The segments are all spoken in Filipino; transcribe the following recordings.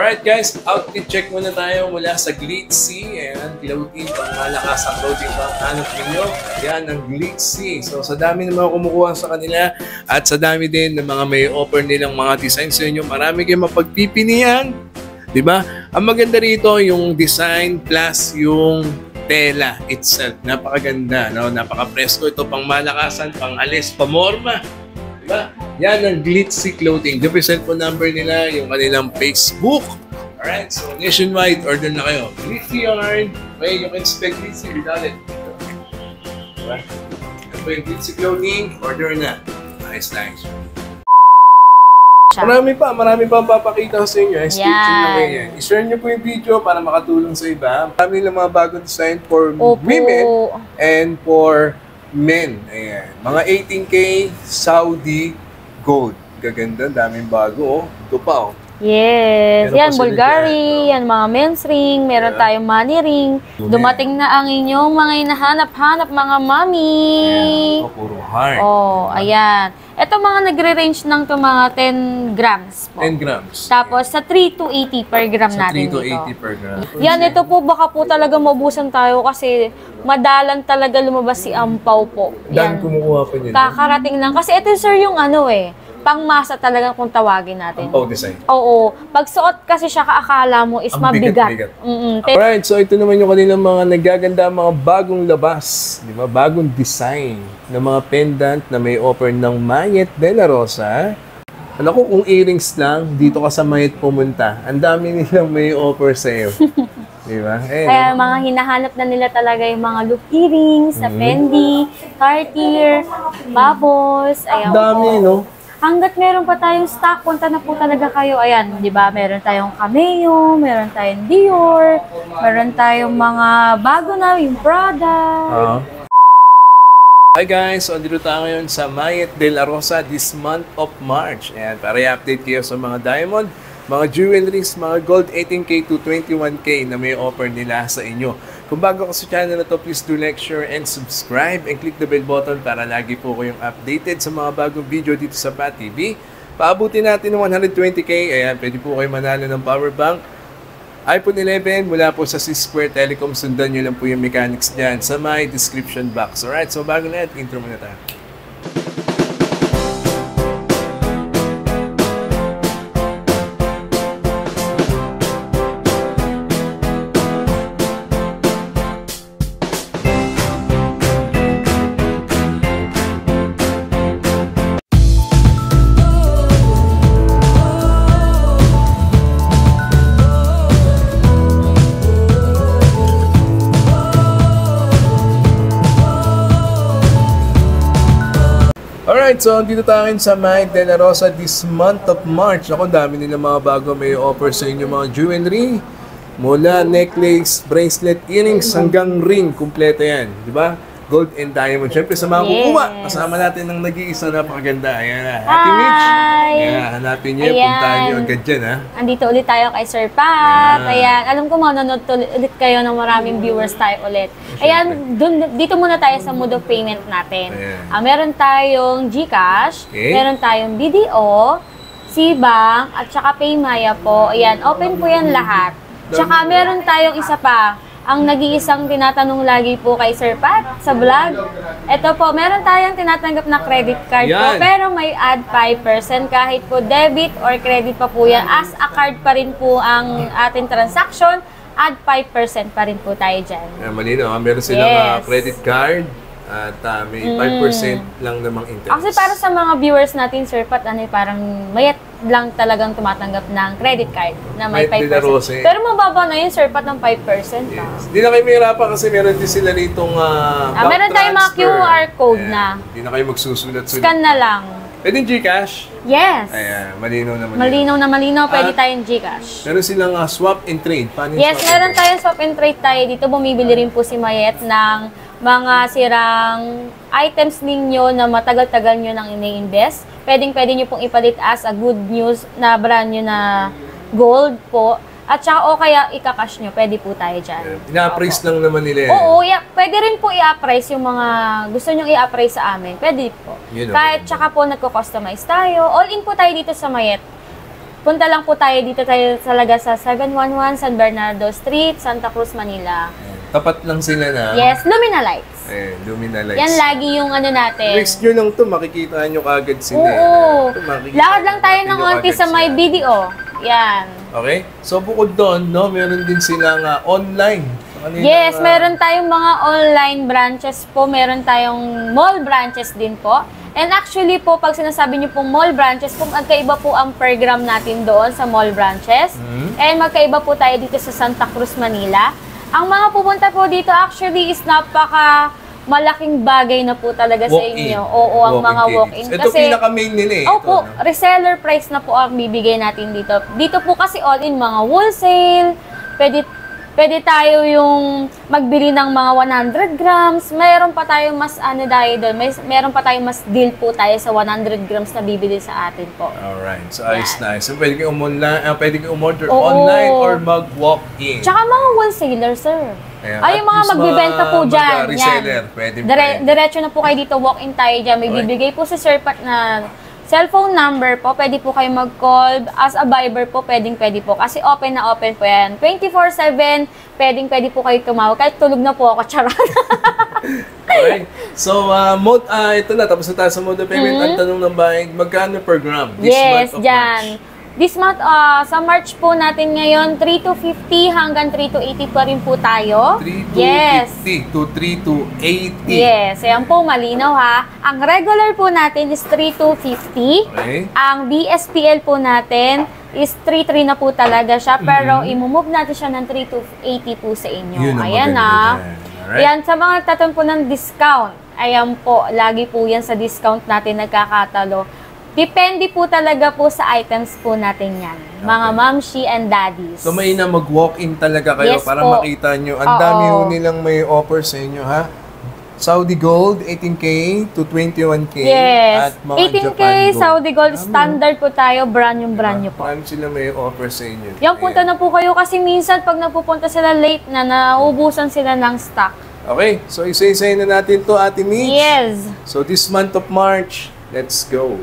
Alright guys, outfit check muna tayo mula sa Glitzy. Ayan, clothing, pang malakas ang clothing pang hanap ninyo. Ayan, ang Glitzy. So sa dami ng mga kumukuha sa kanila at sa dami din ng mga may offer nilang mga designs sa inyo, marami kayong mapagpipilian. Diba? Ang maganda rito yung design plus yung tela itself. Napakaganda, no? Napaka-presko ito, pang malakasan, pang alis, pamorma. Diba? Yan ang Glitzy Clothing. Yung cellphone number nila, yung kanilang Facebook. Alright, so nationwide, order na kayo. Glitzy yarn. Okay, you can spell Glitzy without it. Diba? Ito po yung Glitzy Clothing, order na. Nice. Marami pa ang papakita sa inyo. Stay tuned lang yan. I-share nyo po yung video para makatulong sa iba. Marami nilang mga bagong design for women and for men. Ayan. Mga 18K Saudi gold. Gaganda, daming bago. Ito pa, oh. Yes. Yan, Bulgari. Yan, mga men's ring. Meron tayong money ring. Dumating na ang inyong mga hinahanap-hanap, mga mami. Ayan. Puro heart. Oh, ayan. Ito mga nagre-range ng to mga 10 grams po. 10 grams. Tapos sa 3 to 80 per gram natin dito. 3 to 80 per gram. Yan, ito po baka po talaga maubusan tayo kasi madalang talaga lumabas si Ampaw po. Dan kumukuha pa niya. Kakarating lang. Kasi ito sir yung ano pangmasa talaga kung tawagin natin. Ampaw design. Oo. Pag suot kasi siya kaakala mo is mabigat. Alright, so ito naman yung kanilang mga nagaganda, mga bagong labas. Di ba? Bagong design ng mga pendant na may offer ng Mayet de la Rosa. Alam ko kung earrings lang, dito ka sa Mayet pumunta. Ang dami nilang may offer sa'yo. Di ba? Kaya mga hinahanap na nila talaga yung mga loop earrings, sa Fendi, Cartier, Bubbles. Ayan dami, no? Hanggat meron pa tayong stock, punta na po talaga kayo. Ayan, di ba? Meron tayong Cameo, meron tayong Dior, meron tayong mga bago na, yung Prada. Hi guys! So, andito tayo ngayon sa Mayet de la Rosa this month of March. Ayan, para i-update kayo sa mga diamond, mga jewelries, mga gold 18K to 21K na may offer nila sa inyo. Kung bago ka sa channel na to, please do like, share, and subscribe and click the bell button para lagi po kayong updated sa mga bagong video dito sa Pat TV. Paabutin natin ng 120K. Ayan, pwede po kayo manalo ng power bank. iPhone 11 mula po sa C-Square Telecom. Sundan nyo lang po yung mechanics dyan sa my description box. Alright, so bago na intro muna tayo. Alright, so dito tayo sa Mayet de la Rosa this month of March. Ako, dami nila mga bago may offer sa inyo mga jewelry. Mula necklace, bracelet, earrings hanggang ring. Kompleto yan, di ba? Gold and diamond. Siyempre sa mga kukuha, kasama natin ng nag-iisa napakaganda. Ayan na, Happy Mitch. Ayan, hanapin niyo, puntahan niyo agad dyan, ha? Andito ulit tayo kay Sir Pat. Ayan, alam ko manonood ulit kayo ng maraming viewers tayo ulit. Ayan, dito muna tayo sa mode of payment natin. Meron tayong GCash, meron tayong BDO, Cbank, at saka Paymaya po. Ayan, open po yan lahat. Tsaka meron tayong isa pa. Ang nag-iisang tinatanong lagi po kay Sir Pat sa vlog. Ito po, meron tayong tinatanggap na credit card po, pero may add 5% kahit po debit or credit pa po yan. As a card pa rin po ang ating transaction, add 5% pa rin po tayo dyan. Malino, meron silang credit card at may 5% lang namang interest. Kasi para sa mga viewers natin, Sir Pat, parang mayat lang talagang tumatanggap ng credit card na may 5%. Pero mababa na yun, Sir Pat, ng 5%. Hindi na kayo mahirapan kasi meron din sila ritong meron tayong mga QR code na. Hindi na kayo magsusulat-sulat. Scan na lang. Pwede GCash? Yes. Ayan, malinaw na malinaw. Malinaw na malinaw, pwede tayong GCash. Meron silang swap and trade. Paano yes, meron tayong swap and trade tayo. Dito bumibili rin po si Mayet ng mga sirang items ninyo na matagal-tagal nyo nang ini-invest. Pwede nyo pong ipalit as a good news na brand nyo na gold po. At saka o kaya ikakash nyo, pwede po tayo dyan. Ina-appraise lang naman nila. Oo, pwede rin po i-appraise yung mga gusto nyo i-appraise sa amin. Pwede po. Kahit tsaka po nagko-customize tayo. All in po tayo dito sa Mayet. punta lang po tayo dito tayo talaga sa 711 San Bernardo Street, Santa Cruz, Manila. Tapat lang sila na. Yes, Lumina Lights. Lumina Lights. Yan lagi yung ano natin. Next nyo lang to, makikita nyo kagad sila. Oo. Lakad lang tayo ng onti sa may video. Yan. Okay? So, bukod doon, no, meron din silang online. Yes, meron tayong mga online branches po. Meron tayong mall branches din po. And actually po, pag sinasabi niyo pong mall branches, kung magkaiba po ang per gram natin doon sa mall branches. And magkaiba po tayo dito sa Santa Cruz, Manila. Ang mga pupunta po dito actually is malaking bagay na po talaga sa inyo. Oo, ang mga walk-in. Ito pinaka-main nila eh. Opo, reseller price na po ang bibigay natin dito. Dito po kasi all-in mga wholesale, pwede tayo yung magbili ng mga 100 grams. Mayroon pa tayong mas doon. Meron pa tayong mas deal po tayo sa 100 grams na bibili sa atin po. Alright. So, ayos na. So, pwede kayong umorder online or mag-walk-in. Tsaka mga wholesaler, sir. Ay, yung mga magbibenta po dyan. Reseller, pwede. Diretso na po kayo dito. Walk-in tayo dyan. May bibigay po si Sir Pat na cellphone number po, pwede po kayo mag-call. As a Viber po, pwede po. Kasi open na open po yan. 24/7, pwede po kayo tumawag. Kahit tulog na po ako, charot. Okay. So, ito na. Tapos na tayo sa mode of payment. Ang tanong ng bayan, magkano per gram? Yes, dyan. This month, sa March po natin ngayon, 3,250 hanggang 3,280 pa rin po tayo. 3,250 to 3,280. Yes, ayan po, malinaw ha. Ang regular po natin is 3,250. Okay. Ang BSPL po natin is 3,3 na po talaga siya. Pero imumove natin siya ng 3,280 po sa inyo. Ayan na. Ayan, sa mga tatanong po ng discount. Ayan po, lagi po yan sa discount natin nagkakatalo. Depende po talaga po sa items po natin yan. Mga mamshi and daddies. So may na mag-walk-in talaga kayo para makita nyo. Ang dami ho nilang may offer sa inyo, ha? Saudi Gold, 18K to 21K. Yes. At mga 18K, Japan Gold. Saudi Gold, standard po tayo, brand new po. Marami sila may offer sa inyo. Yung punta na po kayo kasi minsan pag napupunta sila late na, naubusan sila ng stock. Okay, so isa-isayin na natin to, Ate Mitch. Yes. So this month of March, let's go.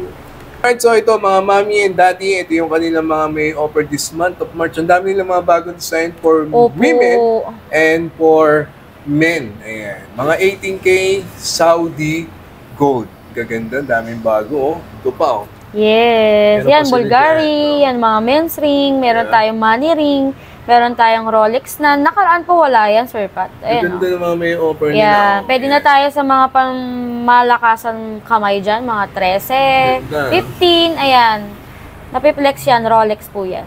Alright, so ito mga mommy and daddy, ito yung kanilang mga may offer this month of March. Ang dami nilang mga bagong design for women and for men. Ayan. Mga 18K Saudi Gold. Gaganda, daming bago. Ito pa. Yes. Yan, Bulgari, yan mga men's ring, meron tayong money ring, meron tayong Rolex na nakaraan po wala yan, Sir Pat. Ayan, ganda ng mga may offer nila. Yeah, pwede na tayo sa mga pangmalakasan kamay dyan, mga 13, 15, ayan. Napiplex yan, Rolex po yan.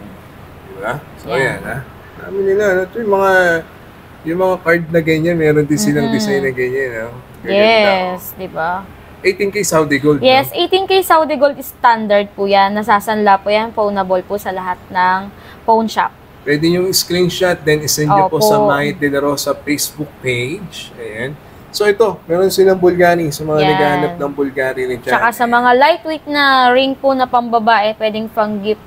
Diba? So, ayan, ha? Dami nila. Ito yung mga card na ganyan, meron din silang design na ganyan, no? Yes, diba? 18K Saudi Gold. Yes, 18K Saudi Gold standard po yan. Nasasanla po yan, phoneable po sa lahat ng phone shop. Pwede yung screenshot, then isend nyo po sa Mahit De La Rosa Facebook page. Ayan. So ito, meron silang Bulgari sa mga naghahanap ng Bulgari rin dyan. Tsaka sa mga lightweight na ring po na pambabae, pwedeng pang gift.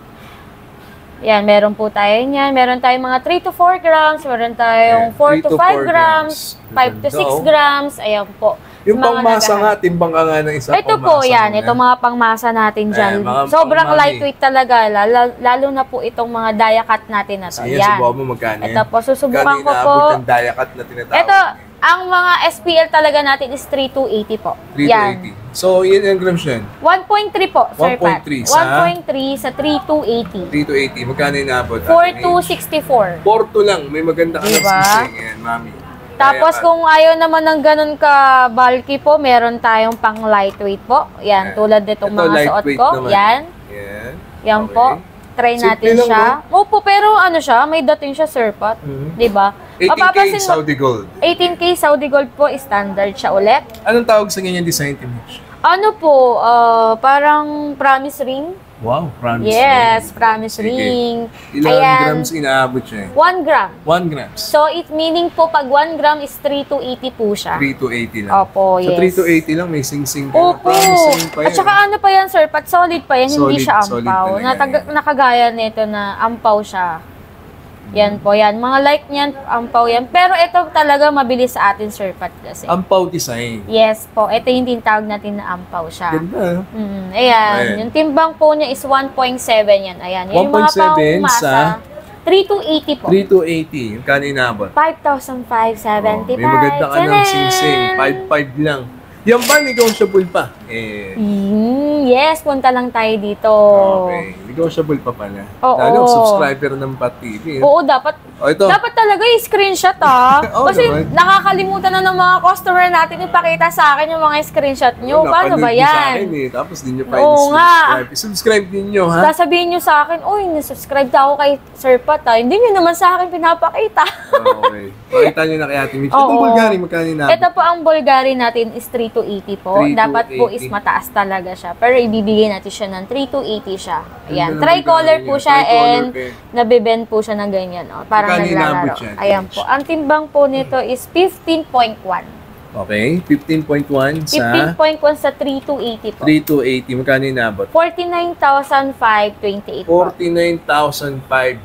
Yan, meron po tayo yan. Meron tayong mga 3 to 4 grams, meron tayong 4 to 5 grams, 5 to 6 grams. Ayan po. Yung pangmasa nga, timbang ka nga ng isa. Ito po yan, ito mga pangmasa natin dyan. Sobrang lightweight talaga, lalo na po itong mga die-cut natin na to. Yan, subukan mo magkano yan. Ito po, susubukan ko po. Magkano yung die-cut na tinatawag? Ito, ang mga SPL talaga natin is 3,280 po. 3,280. So, yun yung grams yan? 1.3 po, Sir Pat. 1.3 sa? 1.3 sa 3,280. 3,280. Magkano yung naabot? 4,264. 4,2 lang. May maganda ka diba? na sising. Ayan, mami. Tapos kung ayaw naman ng ganun ka bulky po, meron tayong pang lightweight po. Yan, tulad nitong mga suot ko. Naman. Yan. Yan po. Try natin siya. Opo, pero ano siya, may dating siya, Sir Pat. 'Di ba? 18K Saudi Gold. 18K Saudi Gold po, standard siya ulit. Anong tawag sa ganyan design, Mitch? Ano po, parang promise ring. Wow, promise ring. Yes, promise ring. Ilang grams inaabot siya? 1 gram. 1 grams. So, it meaning po, pag 1 gram is 3,280 po siya. 3,280 lang. Opo, yes. So, 3,280 lang, may sing-sing ka. Opo. Promise ring pa yan. At saka ano pa yan, Sir Pat? Solid pa yan, hindi siya Solid ampaw. Nakagaya nito na ampaw siya. Yan po, yan. Mga like niyan, ampaw yan. Pero ito talaga mabilis sa atin, Sir Pat, kasi. Ampaw design. Yes po. Ito yung tinatawag natin na ampaw siya. Ganda. Ayan. Yung timbang po niya is 1.7 yan. Ayan. Yung mga 1.7 pangmasa, 3,280 po. 3,280. Yung kanina ba? 5,575. May maganda ka ng singsing. 5,500 lang. Yan ba, negotiable pa? Yes, punta lang tayo dito. Okay. Negotiable pa pala. Oo. Lalo, subscriber ng Pat TV. Oo, dapat dapat talaga i-screenshot kasi naman. nakakalimutan na ng mga customer natin ipakita sa akin yung mga screenshot nyo. Paano ba yan? Tapos din nyo pa Oo nga. subscribe din nyo, ha? Sasabihin nyo sa akin, uy, nasubscribe na ako kay Sir Pat, Hindi nyo naman sa akin pinapakita. Okay. Pakita nyo na kay Ate Mitch. Itong Bulgari, magkano na? Ito po ang Bulgari natin is 3,280 po. 3,280. Dapat po is mataas talaga siya. Pero ibibigay natin siya ng 3,280 siya. Ayan. Tricolor po siya and nabibend po siya ng ganyan. Parang naglalaro. Ayan po. Ang timbang po nito is 15.1. Okay. 15.1 sa? 15.1 sa 3,280 po. 3,280. Magkano inabot? 49,528 po. 49,528.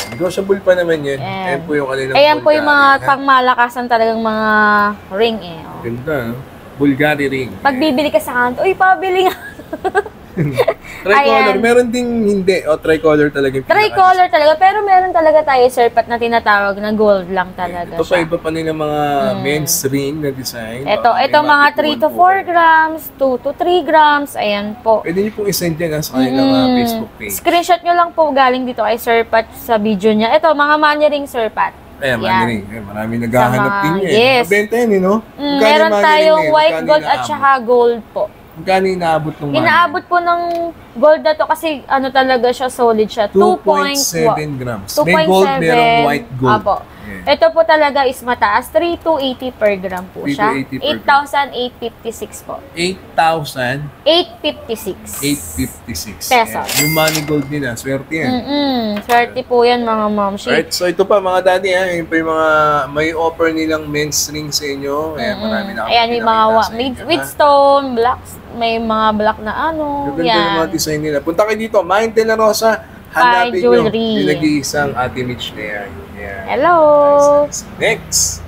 Negotiable pa naman yan. Ayan po yung kanilang Ayan po yung mga pangmalakasan talagang mga ring Ganda. Bulgari ring. Pag bibili ka sa kanto, uy, pabili nga. Tricolor. Meron ding hindi. Tricolor talaga. Tricolor talaga. Pero meron talaga tayo, Sir Pat, na tinatawag na gold lang talaga ito siya. Ito pa iba pa nila mga men's ring na design. Ito mga 3 to 4 grams, 2 to 3 grams. Ayan po. Pwede niyo pong isend yan sa kanilang Facebook page. Screenshot nyo lang po galing dito kay Sir Pat sa video niya. Ito, mga money ring, Sir Pat. Ayan, money ring. Marami naghahanap din yan. Yes. Mabenta yan, no? Meron tayong white gold at saka gold po. Magkano inaabot ng money? Inaabot po ng gold na to kasi ano talaga siya, solid siya. 2.7 grams. May gold, merong white gold. Apo. Yeah. Ito po talaga is mataas. 3,280 per gram po siya. 8,856 po. 8,000? 856. 856. Pesos. Yung money gold nila, swerte yan. Swerte po yan mga momshi. Right, so ito pa mga daddy, yun pa yung mga may offer nilang men's ring sa inyo. Ayan, marami na. Ayan, may mga made with stone, blacks, may mga black na ano. Gaganda yung mga design nila. Punta kayo dito, Mind de la Rosa. Hanapin nyo yung nag-iisang Ate Mitch na yan. Yeah. Hello! Nice. Next!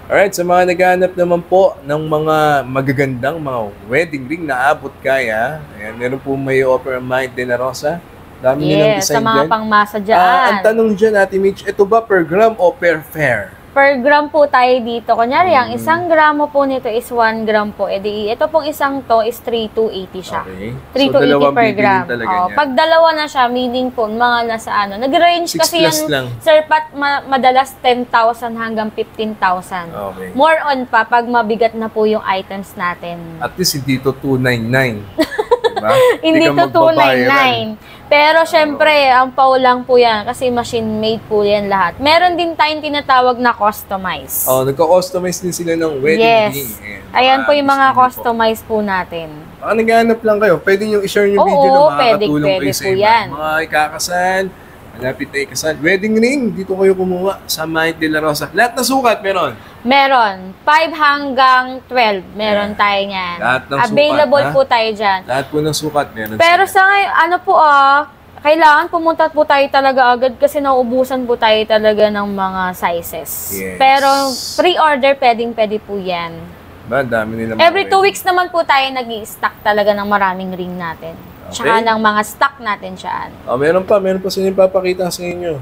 Alright, sa mga naghahanap naman po ng mga magagandang mga wedding ring na abot kaya, ayan, meron po may offer ang Mind de la Rosa. Dami nilang design sa mga dyan. pangmasa dyan. Ang tanong dyan, Ate Mitch, ito ba per gram o per pair? Per gram po tayo dito. Kunyari, ang isang gramo po nito is 1 gram po. Ito pong isang to is 3,280 siya. Okay. 3,280 per gram. Pag dalawa na siya, meaning po, mga nasa ano. Nag-range kasi yan, Sir Pat, madalas 10,000 hanggang 15,000. Okay. More on pa, pag mabigat na po yung items natin. At least hindi to 299. Diba? Hindi to 299. Pero syempre, ang paulang po yan kasi machine-made po yan lahat. Meron din tayong tinatawag na customize. Nagka-customize din sila ng wedding ring. Ayan po yung mga customize po natin. Baka naghahanap lang kayo. Pwede nyo i-share yung video na makakatulong kayo sa iba. Yan. Mga ikakasal, malapit na ikasal. Wedding ring, dito kayo kumuha sa Mind de la Rosa. Lahat na sukat meron? Meron. 5 hanggang 12. Meron tayo niyan. Lahat ng available sukat, po tayo dyan. Lahat po ng sukat meron. Pero sa ngayon, ano po kailangan pumunta po tayo talaga agad kasi nauubusan po tayo talaga ng mga sizes. Yes. Pero pre-order, pwede po yan. Ba, dami nila. Every 2 weeks naman po tayo nag-i-stock talaga ng maraming ring natin. Okay. Tsaka ng mga stock natin siyaan. Meron pa silang papakita sa inyo.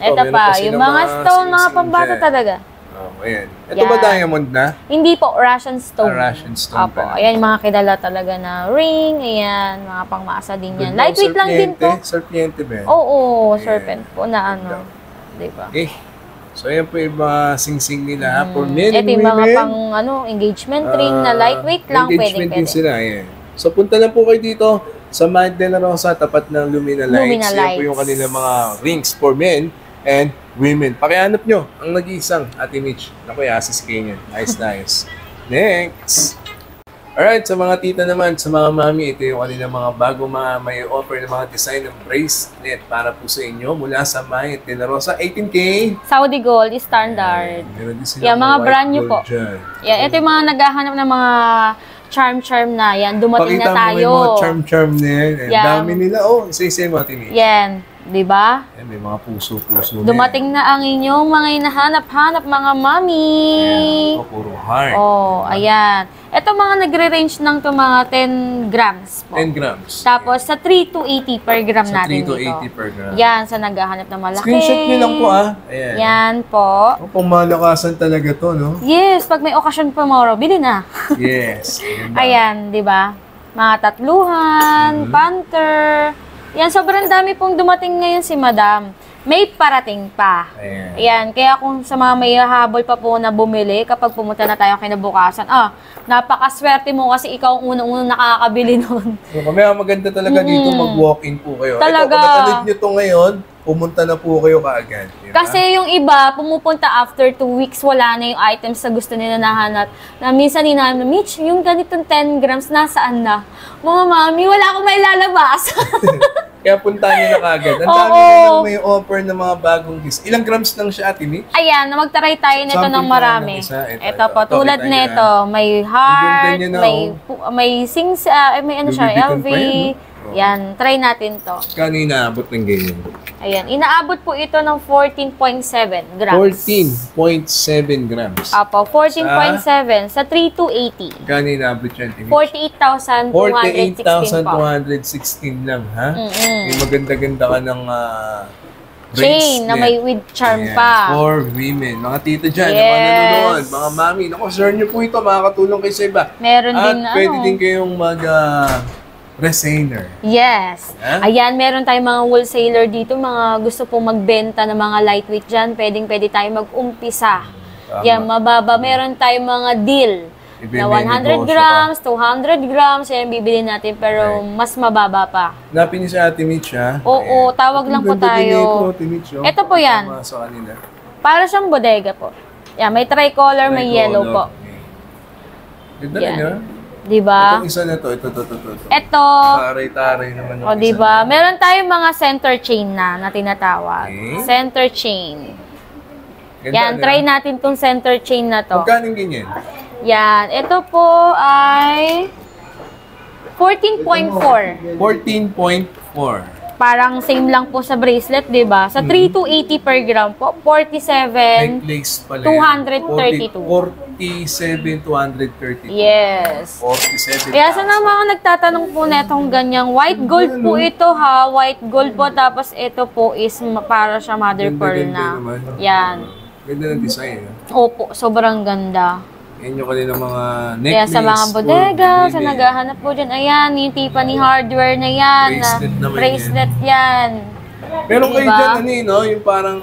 Ito pa, yung mga stone, mga pambata talaga. Ayan. Ito ba diamond na? Hindi po, Russian stone. Russian stone pala. Ayan, mga kilala talaga na ring, ayan, mga pangmasa din yan. Lightweight lang din po. Serpiente ba? Oo, serpent po na ano. Diba? So, ayan po yung mga sing-sing nila. For men and women. Ito yung mga pang engagement ring na lightweight lang. Engagement din sila. Ayan. So, punta lang po kayo dito sa Mind de la Rosa, tapat ng Lumina Lights. Yan po yung kanila mga rings for men and women. Pakihanap nyo ang nag-iisang Ate Mitch. Naku, asis kayo yan. Nice. Next! Alright, sa mga tita naman, sa mga mami, ito yung kanila mga bago may offer ng mga design ng bracelet para po sa inyo mula sa Mind de la Rosa. 18K. Saudi Gold, standard. Meron din sila mga brand new po. Ito yung mga naghahanap ng mga charm na yan. Dumating na tayo. Pakita mo yung mga charm na yan. Dami nila. Isa-isa mo, Ate Mitch. Yan. Di ba? Ayan, may mga puso-puso Dumating na ang inyong mga hinahanap-hanap, mga mami. Ayan, puro heart. Oh, ayan. Ito mga nagre-range ng to mga 10 grams po. 10 grams. Tapos sa 3 to 80 per gram Sa natin 3 to dito. 80 per gram. Yan, sa naghahanap ng malaki. Screenshot nyo lang po Ayan. Yan po. Pang malakasan talaga to, no? Yes, pag may occasion tomorrow, bili na. Yes. Ganda. Ayan, di ba? Mga tatluhan, panther. Yan, sobrang dami pong dumating ngayon si Madam. May parating pa. Ayan. Ayan, kaya kung sa mga may habol pa po na bumili, kapag pumunta na tayo kinabukasan, napakaswerte mo kasi ikaw ang unang-unang nakakabili nun. So, mamaya maganda talaga dito mag-walk-in po kayo. Talaga. Ito, kung napanood nyo to ngayon, pumunta na po kayo kaagad. Diba? Kasi yung iba, pumupunta after 2 weeks, wala na yung items na gusto nila nahanap. Na minsan hinahanap na, Mitch, yung ganitong 10 grams, nasaan na? Mga mami, wala akong may lalabas. Kaya puntahan nyo na kaagad. Ang dami nang may offer ng mga bagong gis. Ilang grams lang siya, Ate Mitch? Ayan, magtaray tayo nito ng marami. Ito po, tulad nito, may heart, may sings, may ano siya, LV. Yan, try natin to. Kano inaabot ng ganyan? Ayan, inaabot po ito ng 14.7 grams. 14.7 grams. Apo, 14.7 sa 3 to 80. Kano inaabot yan? 48,216 po. 48,216 lang, ha? May maganda-ganda ka ng chain na may with charm pa. For women. Mga tita dyan, Yes. mga nanonood, mga mami. Naku, share nyo po ito, makakatulong kayo sa iba. Meron din At pwede din kayong reseller. Yes. Huh? Ayan, meron tayong mga wholesaler dito, mga gusto pong magbenta ng mga lightweight dyan. Pwede tayo mag-umpisa. Yan, mababa. Meron tayong mga deal na 100 grams, 200 grams. Yan, bibili natin, pero mas mababa pa. Hanapin niyo si Ate Mitch, ha? Oo, tawag lang po tayo. Ito po yan. Para siyang bodega po. Yan, may tricolor, may yellow po. Ganda rin, ha? Diba? Itong isa na to, ito. Ito. Taray-taray naman. O, diba? Meron tayong mga center chain na tinatawag. Okay. Center chain. Ganda, Yan, try natin tong center chain na to. Magkano ganyan? Yan, ito po ay 14.4. 14.4. Parang same lang po sa bracelet, diba? Sa 3 to 80 per gram po, 47. Necklace pala 232. 47,232. Yes. 47. Kaya sa mga nagtatanong po na itong ganyang white gold po ito ha, white gold po, tapos ito po is para siya mother pearl na. Yan. Ganda ng design. Opo, sobrang ganda. Yan yung kanina mga necklace. Kaya sa mga bodega, sa naghahanap po dyan, ayan, yung Tiffany hardware na yan. Bracelet naman bracelet yan. Meron kayo Diba? dyan, no? Yung parang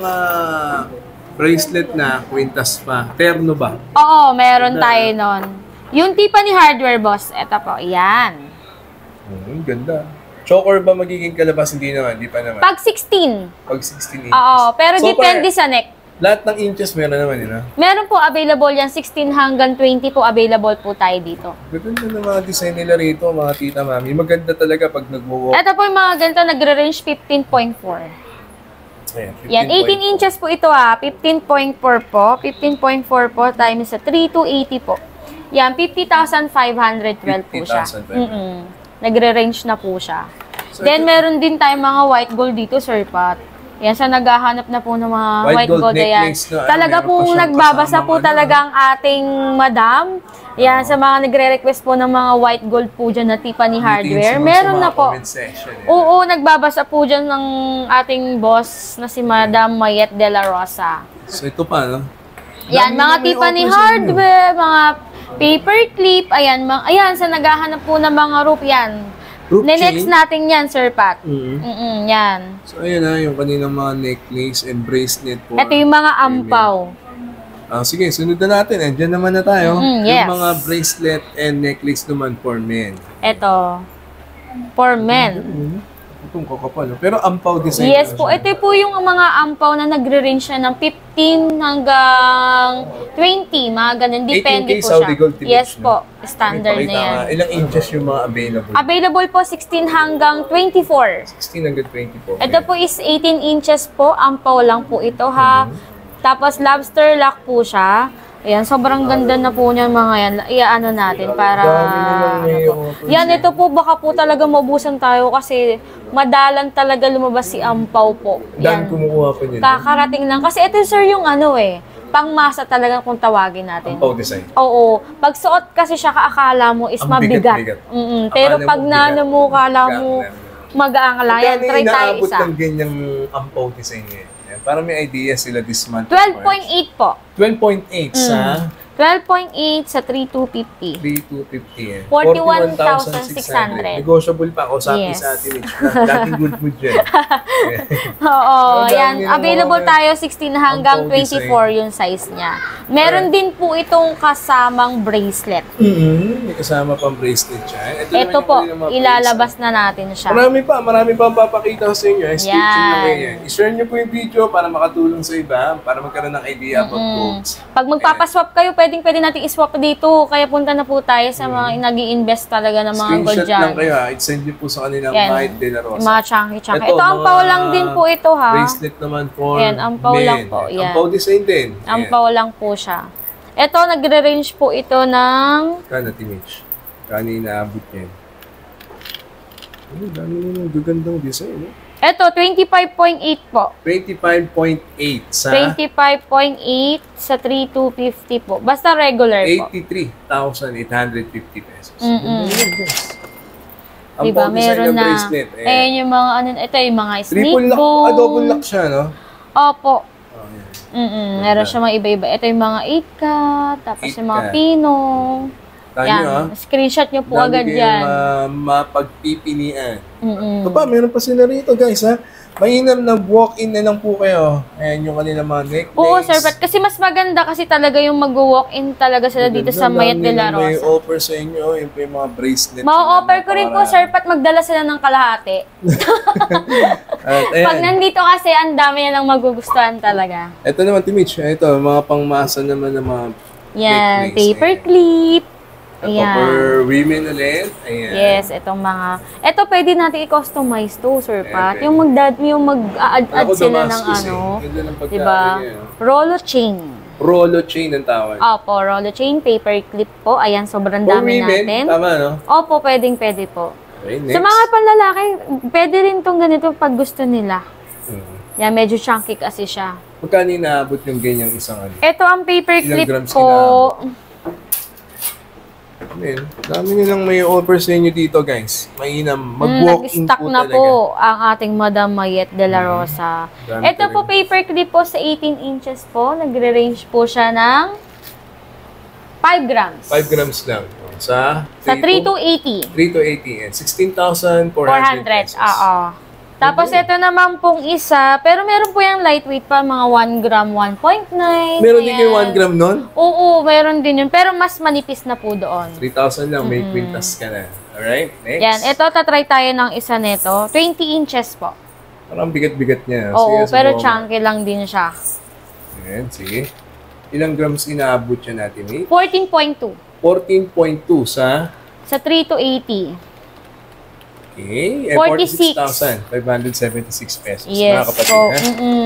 bracelet na kwintas pa. Terno ba? Oo, meron tayo nun. Yung Tiffany hardware, boss, eto po, yan. Ganda. Choker ba magiging kalabas? Hindi naman, di pa naman. Pag 16. Pag 16 inches. Oo, pero So, depende sa neck. Lahat ng inches meron naman yun, ha? Meron po available yan, 16 hanggang 20 po available po tayo dito. Ganda ng mga design nila rito, mga tita, mami. Maganda talaga pag nagwo-walk. Ito po yung mga ganito, nagre-range 15.4. Ayan, Yan, 18 inches po ito ha, 15.4 po. 15.4 po times sa 3 to 80 po. Yan, 50,512 po siya. 50,500. Nagre-range na po siya. So, Then, meron din tayong mga white gold dito, Sir Pat. Yan, sa naghahanap na po ng mga white gold. Ayan. Talaga po nagbabasa po talaga ang ating madam. Yan, sa mga nagre-request po ng mga white gold po dyan na Tiffany hardware. Meron na po. Oo, nagbabasa po dyan ng ating boss na si Madam Mayet de la Rosa. So, ito pa, no? Yan, mga Tiffany hardware, mga paper clip. Ayan, ayan, sa naghahanap po ng mga rope yan. Next natin yan, Sir Pat. Yan. So, ayan na, yung kaninang mga necklace and bracelet po. Ito yung mga ampaw. Sige, sunod na natin. Andiyan naman na tayo. Yes. Yung mga bracelet and necklace naman for men. Ito. For men. Itong kakapal. Pero ampaw design. Yes po. Ito po yung mga ampaw na nagre-range siya ng 15 hanggang 20. Mga ganun. Depende 18K po Saudi siya. Gold Timid Yes po. Standard na yan. Ilang inches yung mga available? Available po 16 hanggang 24. 16 hanggang 24. Ito po is 18 inches po. Ampaw lang po ito ha. Tapos lobster lock po siya. Ayan, sobrang ganda na po niyan mga yan. Iaano natin para... Yan, ito po baka po talaga mabusan tayo kasi madalang talaga lumabas si Ampaw po. Yan. Kumukuha pa niya. Kakarating lang. Kasi ito sir yung ano pangmasa talaga kung tawagin natin. Ampaw design. Oo. Pag suot kasi siya kaakala mo is mabigat. Pero pag nano mo, kala mo mag-aangala. Yan, try tayo isa. Inaabot ng ganyang Ampaw design niya. Para may idea sila this month. 12.8 po. 12.8 sa? 12.8 sa 3,250. 3,250 41,600. Negotiable pa. Kausapin sa atin. Dating good mood dyan. Oo, yan. Available tayo 16 hanggang 24 yung size niya. Meron din po itong kasamang bracelet. May kasama pang bracelet siya. Ito po, ilalabas na natin siya. Marami pa ang papakita ko sa inyo. Stay tuned na kayo. I-share nyo po yung video para makatulong sa iba, para magkaroon ng idea about clothes. Pag magpapaswap kayo, pwede natin iswap dito. Kaya punta na po tayo sa mga nag-i-invest talaga ng mga gold dyan. Screenshot lang kayo ha. I-send nyo po sa kanilang Mahit De La Rosa. Mga chunky. Ito, Ampaw lang din po ito ha. Bracelet naman for Ampaw men. lang po. Ampaw design din. Ampaw lang po siya. Ito, nagre-range po ito ng... Kana, Timich. Kanina abot niya. Dami nyo gagandang design. Ito, 25.8 po. 25.8 sa? 25.8 sa 3,250 po. Basta regular po. 83,850 pesos. Diba, meron na. Ayan yung mga, ito yung mga snake bone. Double lock siya, no? Opo. Meron siya mga iba-iba. Ito yung mga 8-cut, tapos yung mga pinong. Yan, screenshot nyo po agad yan. Mapagpipilian. Ito pa, meron pa sila rito guys ha. Mainam na walk-in na lang po kayo. Ayan yung kanilang mga necklace. Oo sir, but kasi mas maganda kasi talaga yung mag-walk-in talaga sila dito sa Mayet De La Rosa. May offer sa inyo, yung mga bracelet. Ma-offer ko rin po sir, pat magdala sila ng kalahati. Pag nandito kasi, ang dami nilang magugustuhan talaga. Ito naman, Timich. Ito, mga pangmasa naman ng mga yan, paper clip. Ayan. For women ulit. Ayan. Yes, itong mga... Ito pwede natin i-customize to, Sir Pat. Yung mag-add sila ng diba? Rollo chain. Rollo chain ang tawag. Opo, rollo chain, paper clip po. Ayan, sobrang dami natin. Tama, no? Opo, pwede po. Okay, next. Sa mga panlalaki, pwede rin tong ganito pag gusto nila. Yan, medyo chunky kasi siya. Magkano inaabot yung ganyang isang ano? Ito ang paper clip ko. Dami nilang may offer sa inyo dito, guys. Mainam. Mag-walk-in po na talaga. Po ang ating Madam Mayet De La Rosa. Ito po, paper clip po sa 18 inches po. Nagre-range po siya ng 5 grams. 5 grams lang. Sa 3 to 80. 3 to 80. And 16,400 pesos. Oo. Tapos ito naman pong isa, pero meron po yung lightweight pa, mga 1 gram, 1.9. Meron din yung 1 gram nun? Oo, meron din yun. Pero mas manipis na po doon. 3,000 lang, may quintas ka na. Alright, next. Yan, ito tatry tayo ng isa nito. 20 inches po. Parang bigat-bigat niya. Oo, pero chunky lang din siya. Yan, sige. Ilang grams inaabot siya natin, eh? 14.2. 14.2 sa? Sa 3 to 80. Okay, 46,576 pesos. Yes, mga kapatid.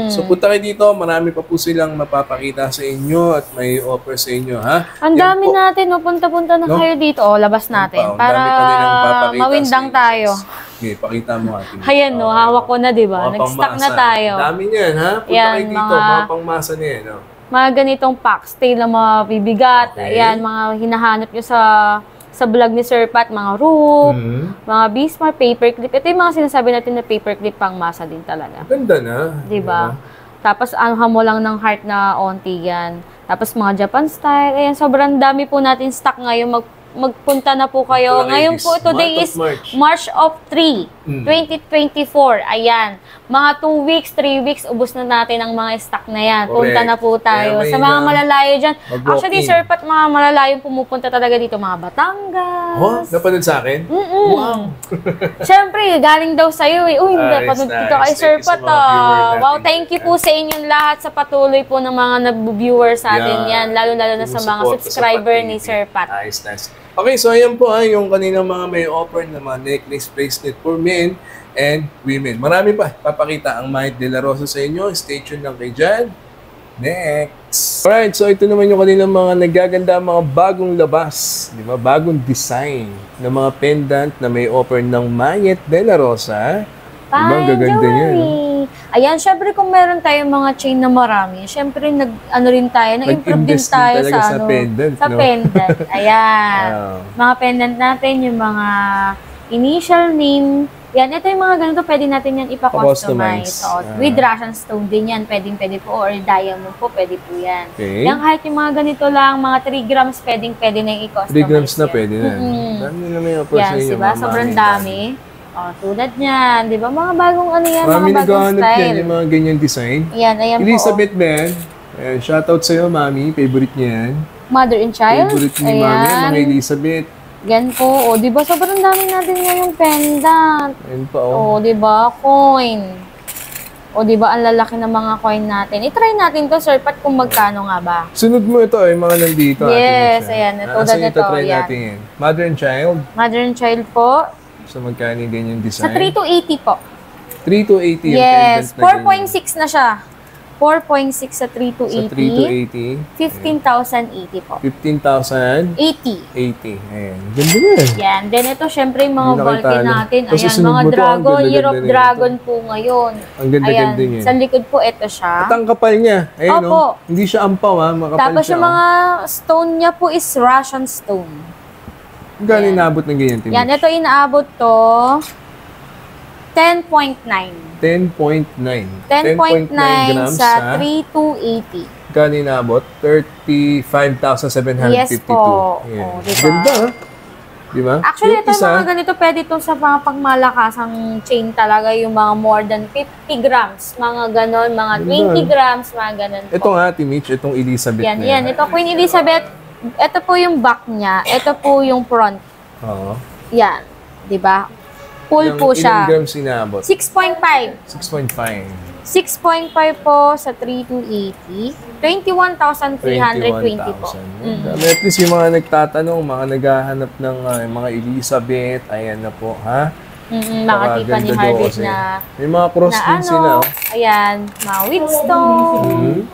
So punta kayo dito, marami pa po silang mapapakita sa inyo at may offer sa inyo, ha? Ang dami natin, no? Punta-punta na kayo dito. O, labas natin. Para mawindang tayo. Okay, pakita mo atin. Ayan, no? Hawak ko na, di ba? Nag-stock na tayo. Dami niyan, ha? Punta kayo dito, mga pangmasa niyan, no? Mga ganitong packs, tail na mga bibigat. Ayan, mga hinahanap nyo sa vlog ni Sir Pat, mga rope, mga Bismarck, paper clip. Ito yung mga sinasabi natin na paper clip pang masa din talaga. Ganda na. Diba? Tapos, anuhan mo lang ng heart na onti yan. Tapos, mga Japan style. Ayan, sobrang dami po natin stock ngayon. Magpunta na po kayo. Ngayon po, today is March of 3, 2024. Ayan. Mga 2 weeks, 3 weeks, ubos na natin ang mga stock na yan. Punta na po tayo. Sa mga malalayo dyan. Actually, Sir Pat, mga malalayong pumupunta talaga dito. Mga Batangas. Oh, napanood sa akin? Wow. Siyempre, galing daw sa'yo eh. Uy, napanood dito kay Sir Pat. Wow, thank you po sa inyong lahat sa patuloy po ng mga nag-viewers sa atin yan. Lalo-lalo na sa mga subscriber ni Sir Pat. Nice. Okay, so ayan po yung kaninang mga may offer na mga necklace bracelet for men and women. Marami pa papakita ang Mahit De La Rosa sa inyo. Stay tuned lang kayo dyan. Next. Alright, so ito naman yung kanilang mga nagaganda, mga bagong labas. Di ba? Bagong design ng mga pendant na may offer ng Mayet de la Rosa. Diba? Ang gaganda niya. No? Ayan, syempre kung meron tayong mga chain na marami, syempre nag-improve din tayo sa pendant. Sa pendant. Ayan. Mga pendant natin, yung mga initial name. Yan, ito yung mga ganito, pwede natin yan ipa-customize. So, with Russian stone din yan, pwede po, or diamond po, pwede po yan. Okay. Yan, kahit yung mga ganito lang, mga 3 grams, pwede na i-customize. 3 grams na pwede na. Dami na may offer sa inyo. Diba? Sobrang dami. Tulad niyan, di ba? Mga bagong ano yan, mga bagong style. Yan, yung mga ganyan design. Yan, ayan po. Elizabeth Ben, shoutout sa'yo, mami. Favorite niya yan. Mother and child. Favorite ni mami, mga Elizabeth. Yan po. Di ba? Sobrang dami natin ngayong pendant. Ayan pa, di ba? Coin. Di ba? Ang lalaki ng mga coin natin. I-try natin to, sir, pat kung magkano nga ba. Sunod mo ito, mga nandito. Yes, ayan. Tulad nito. Try natin. Mother and child. Mother and child po. So, magkano din yung design? Sa 3 to 80 po. 3 to 80 yung yes, 4.6 na siya. 4.6 sa 3 to 80. Sa 3 to 80. 15,080 po. 15,000? 80. Ayan. Ganda na. Yan. Then ito, syempre, yung mga bulky natin. Ayan, mga mo dragon. Year of Dragon po ngayon. Ang ganda-ganda niya. Sa likod po, ito siya. At ang kapal niya. Ayan, Opo. Hindi siya ampaw, ha? Makapal tapos siya. Yung mga stone niya po is Russian stone. Gano'n inaabot ng ganyan, Timmy? Yan, ito inaabot to 10.9. 10.9. 10.9 sa 3 to 80. Gano'n inaabot? 35,752. Yes po. Yeah. Diba? Ganda, ha? Diba? Actually, ito mga ganito, pwede itong sa mga pagmalakasang chain talaga, yung mga more than 50 grams. Mga ganon, mga 20 grams, mga ganon po. Ito nga, Timich, itong Elizabeth yan, yan. Ito, Queen Elizabeth, ito po yung back niya, ito po yung front. Oo. Yan. Diba? Full po siya. Ilang grams inaabot? 6.5. 6.5. 6.5 po sa 3 to 80. 21,320 po. At least yung mga nagtatanong, mga naghahanap ng mga Elizabeth, ayan na po, ha? Mga tipa ni Harvey na may mga cross din sila. Ayan, mga Wheatstone.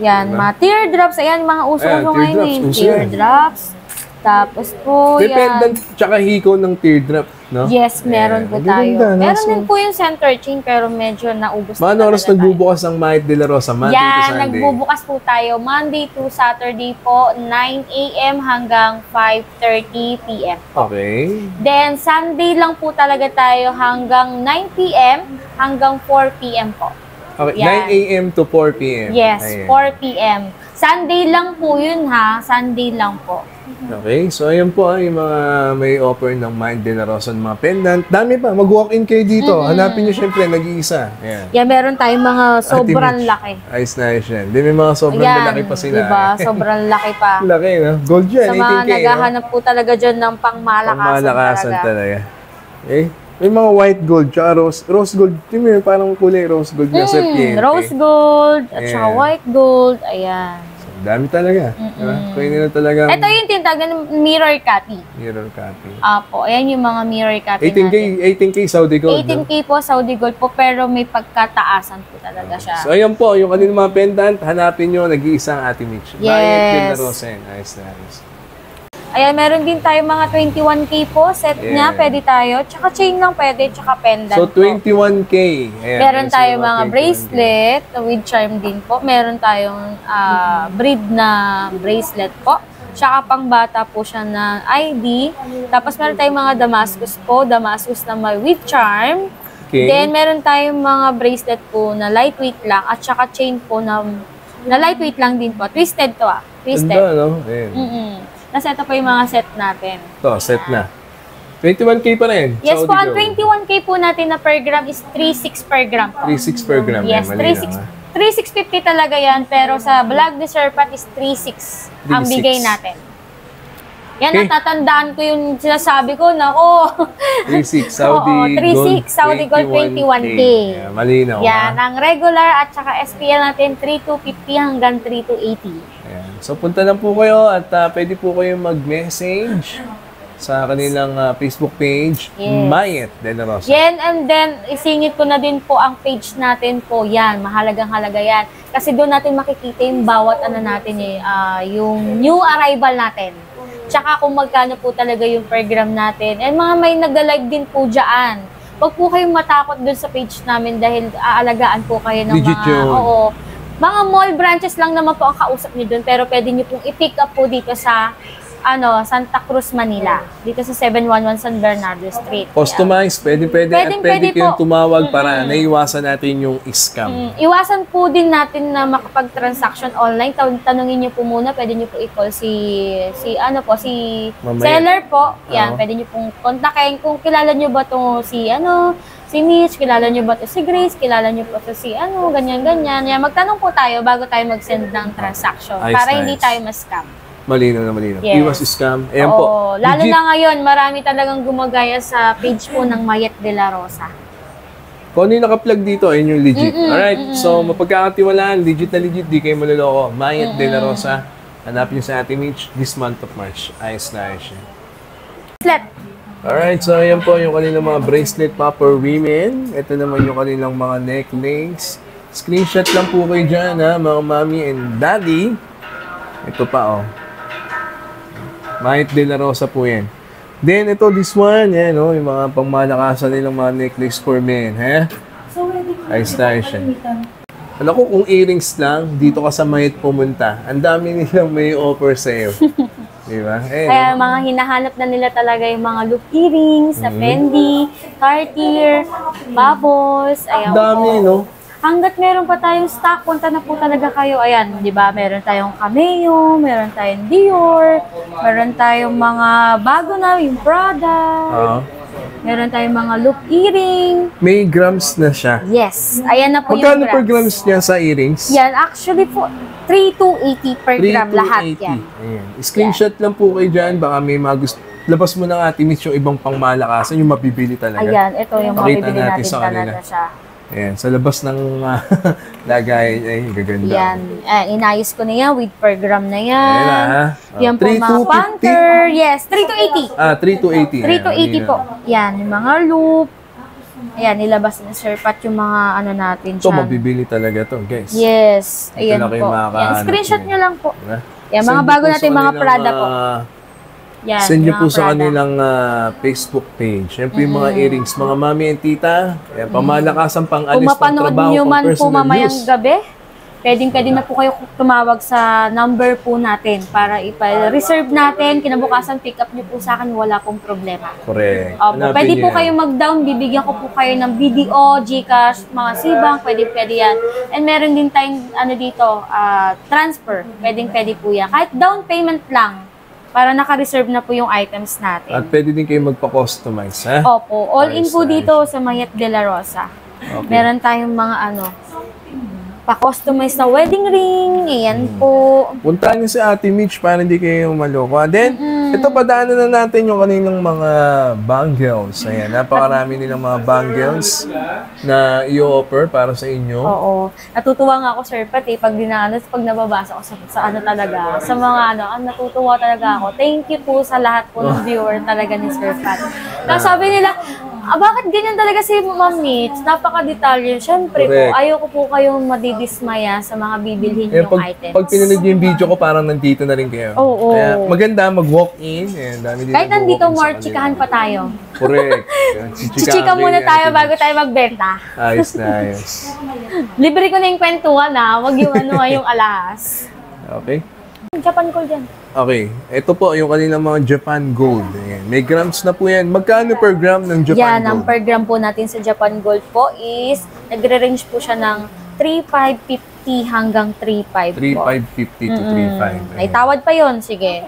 Yan, mga teardrops. Ayan, mga uso-uso ngayon eh. Teardrops. Tapos po, yan. Dependent, tsaka hiko ng teardrop, no? Yes, meron po tayo. Meron din po yung center chain, pero medyo naubos na talaga. Oras nagbubukas ang Mayet de la Rosa? Monday to Sunday? Nagbubukas po tayo Monday to Saturday po, 9 a.m. hanggang 5:30 p.m. Okay. Then, Sunday lang po talaga tayo hanggang 9 p.m. hanggang 4 p.m. po. Okay, 9 a.m. to 4 p.m. Yes, 4 p.m. Sunday lang po yun ha, Sunday lang po. Okay, so ayan po yung mga may offer ng Mayet de la Rosa, mga pendant. Dami pa, mag-walk-in kayo dito. Hanapin nyo syempre, nag-iisa. Ayan. Yeah, meron tayong mga sobrang laki. Ayos na yan. Di may mga sobrang laki pa sila. Diba? Sobrang laki pa. Laki, no? Gold yan, sa 18K. Sa mga naghahanap po talaga dyan ng pangmalakasan talaga. Okay? May mga white gold, tsaka rose gold. Yung parang kulay rose gold na serpiente. Rose gold, at saka white gold. Ayan. Dami talaga. Kaya nila talaga. Ito yung tinatawag ng mirror copy. Mirror copy. Apo, ayan yung mga mirror copy 18K, natin. 18K Saudi gold. 18K po Saudi gold po, pero may pagkataasan po talaga siya. So ayan po, yung kanil mga pendant, hanapin nyo, nag-iisang Ate Mitch. Yes. Mayet de la Rosa. Ayos na ayos. Ayan, meron din tayo mga 21K po, set niya, pwede tayo. Tsaka chain lang pwede, tsaka pendant so 21K. Ayan, meron tayo mga bracelet with charm din po. Meron tayong breed na bracelet po. Tsaka pang bata po siya na ID. Tapos meron tayong mga Damascus po, Damascus na may with charm. Okay. Then meron tayong mga bracelet po na lightweight lang at tsaka chain po na lightweight lang din po. Twisted to Twisted. Ganda, no? Ayan. Nasa ito po yung mga set natin. Ito, set na. 21K pa rin. Yes po, ang 21K po natin na per gram is 3.6 per gram po. 3.6 per gram. Yes, 3.650 talaga yan, pero sa Vlog de Serpat is 3.6 ang bigay natin. Yan, natatandaan ko yung sinasabi ko, nako. 3.6 Saudi Gold. 3.6 Saudi Gold 21K. Yeah, malinaw. Yan, ang regular at saka SPL natin 3.250 hanggang 3.280. Ayan. So punta lang po kayo at pwede po kayo mag-message sa kanilang Facebook page, Mayet De La Rosa. Yan, and then isingit ko na din po ang page natin po. Yan, mahalagang-halaga yan. Kasi doon natin makikita yung bawat ano natin yung new arrival natin. Tsaka kung magkano po talaga yung program natin. And mga may nag-live din po dyan. Huwag po kayong matakot doon sa page namin dahil aalagaan po kayo ng Legit mga... yun. Oo. Mga mall branches lang naman po ang kausap niyo doon, pero pwede niyo pong i-pick up po dito sa Santa Cruz, Manila. Dito sa 711 San Bernardo Street. Customize, pwede Pwede kayong po. tumawag para naiwasan natin yung scam. Iwasan po din natin na makapag-transaction online. Tanungin niyo po muna, pwede niyo po i-call si Mamaya. seller po. Yan, Oo. pwede niyo pong kontakin kung kilala niyo ba to si Mitch, kilala niyo ba to si Grace, kilala niyo po to si ganyan-ganyan. Yan, magtanong po tayo bago tayo mag-send ng transaction para hindi tayo ma-scam. Malinaw na malinaw. Yes. Iwas scam. Ayan po. Oo, lalo Legit. na ngayon, marami talagang gumagaya sa page po ng Mayet De La Rosa. Kung ano yung naka-plug dito, ayun yung legit. Alright, so mapagkakatiwalaan, legit na legit, di kayo maluloko. Mayet De La Rosa, hanapin nyo sa Ate Mitch this month of March. Ayos na ayos yun. Bracelet. Alright, so ayan po yung kanilang mga bracelet pa for women. Ito naman yung kanilang mga necklace. Screenshot lang po kayo dyan, ha, mga mommy and daddy. Ito pa, oh. Mayet De La Rosa po yan. Then, ito, this one, yan, oh, yung mga pangmalakasan nilang mga necklace for men, ha? Ayos na ayos yan. Alam ko, kung earrings lang, dito ka sa Mayet pumunta, ang dami nilang may offer sa'yo. Diba? Kaya mga hinahanap na nila talaga yung mga loop earrings, sa Fendi, Cartier, Bubbles, ayan Dami, po. no? Hanggat meron pa tayong stock, punta na po talaga kayo. Ayan, di ba? Meron tayong Cameo, meron tayong Dior, meron tayong mga bago na, yung Prada, meron tayong mga loop earring. May grams na siya. Yes, ayan na po Magkano yung per grams niya sa earrings? Yan, actually po, 3,280 per gram lahat yan. Ayan. Screenshot lang po kayo dyan. Baka may mga gusto. Labas mo ng Ate Mitch yung ibang pangmalakasan, yung mabibili talaga. Ayan, ito yung Makita mabibili natin sa kanila. talaga siya. Ayan, sa labas ng lagay, ay gaganda. Yan, inayos ko na yan with per gram na yan. Ayan na, Yan po mga 3,250? Panther. Yes, 3,280. 3,280. 3,280 po. Yan, yung mga loop. Ayan, nilabas na Sir Pat yung mga natin Ito, siya. mabibili talaga to, guys. Yes, Ito ayan na kayo po. makakahanap Yan, screenshot niyo. nyo lang po. Diba? Yan, mga Send bago niyo po natin sa mga kanilang, Prada po. Yan, send nyo mga po sa Prada. kanilang Facebook page. Yan po yung mga earrings, mga mami and tita. Yan, pamalakasan pang Kung alis pang mapanood trabaho, nyo pang man po personal mamayang use. gabi, pwede na po kayo tumawag sa number po natin para ipa-reserve natin. Kinabukasan, pick up nyo po sa akin, wala pong problema. Correct. Opo, Hanapin pwede nyo po yan. kayo mag-down, bibigyan ko po kayo ng BDO, GCash, mga Sibang, pwede yan. And meron din tayong dito, transfer, pwede po yan. Kahit down payment lang, para naka-reserve na po yung items natin. At pwede din kayo magpa-customize, ha? Opo, all in Nice, po nice. dito sa Mayet De La Rosa. Okay. Meron tayong mga pa-customize na wedding ring, ayan po. Puntahan niyo si Ate Mitch para hindi kayo maloko. Then, ito padaanan na natin yung kanilang mga bangles. Ayan, napakarami nilang mga bangles na i-offer para sa inyo. Oo. Natutuwa nga ako, Sir Pat, pag pag nababasa ko sa talaga, sa mga natutuwa talaga ako. Thank you po sa lahat po ng viewer talaga ni Sir Pat. Tapos sabi nila, bakit ganyan talaga si Ma'am Mitch? Napaka-detalye. Siyempre po, Correct. ayoko po kayong madidismaya sa mga bibilhin yung items. Pag pinanood niyo yung video ko, parang nandito na rin kayo. Oo. Kaya maganda mag-walk-in. Ayan, dami din Kahit nandito, nag-walk-in sa more kanila. chikahan pa tayo. Correct. Chichika muna tayo bago tayo magbenta. Ayos na ayos. Libre ko na yung kwentuhan wag yung yung alahas. Okay. Japan Gold yan. Okay. Ito po yung kanilang mga Japan Gold. Ayan. May grams na po yan. Magkano per gram ng Japan Yan, ang Gold? per gram po natin sa Japan Gold po is, nagre-range po siya ng 3,550 hanggang 3,500 po. 3,550 to 3,500. May tawad pa yon, sige.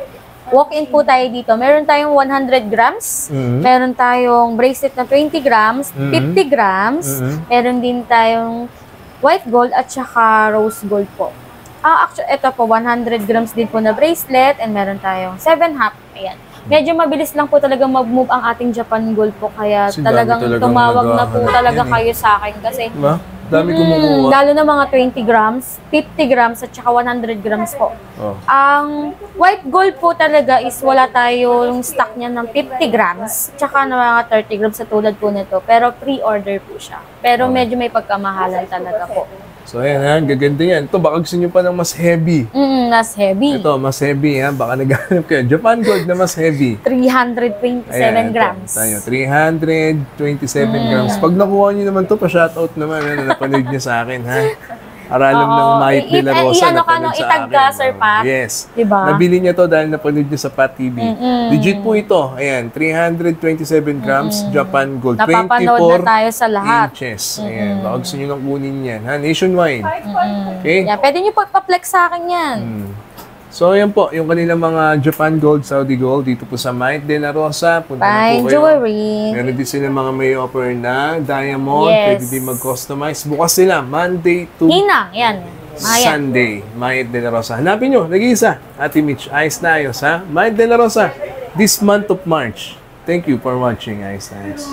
Walk-in po tayo dito. Meron tayong 100 grams. Meron tayong bracelet na 20 grams, 50 grams. Meron din tayong white gold at saka rose gold po. Actually, ito po, 100 grams din po na bracelet and meron tayong 7 half. Ayan. Medyo mabilis lang po talaga mag-move ang ating Japan Gold po. Kaya Kasi dami talagang talagang tumawag na po naghahanap talaga yan, kayo sa akin. Kasi Diba? Dami kumukuha. Lalo na mga 20 grams, 50 grams, at saka 100 grams po. Oh. Ang white gold po talaga is wala tayong stock niya ng 50 grams, tsaka na mga 30 grams sa tulad po nito. Pero pre-order po siya. Pero medyo may pagkamahalan talaga po. So ayan ha, gaganda yan. Ito, baka gusto nyo pa ng mas heavy. Mas heavy. Ito, mas heavy ha. Baka naghanap kayo. Japan Gold na mas heavy. 327 Ayan, grams. Tayo, 327 grams. Pag nakuha nyo naman to, pa-shoutout naman. Napanood nyo sa akin ha. Aralam ng Mike De La Rosa. Napanood sa itag akin. ka, Sir Pat. Yes. Diba? Nabili niya to dahil napanood niya sa Pat TV. Legit po ito. Ayan, 327 grams Japan Gold. Napapanood na tayo sa lahat. Inches. Ayan, baka gusto nyo nang kunin yan. Ha? Nationwide. Okay? Yeah, pwede nyo pa-flex sa akin yan. So, ayan po, yung kanilang mga Japan Gold, Saudi Gold, dito po sa Mike De La Rosa. Punta na Fine po kayo. jewelry. Meron din sila mga may offer na diamond. Yes. Pwede din mag-customize. Bukas sila, Monday to Hinang, yan. Sunday. Mike De La Rosa. Hanapin nyo, nag-iisa. Ate Mitch, ayos na ayos, ha? Mike De La Rosa, this month of March. Thank you for watching, ayos na ayos.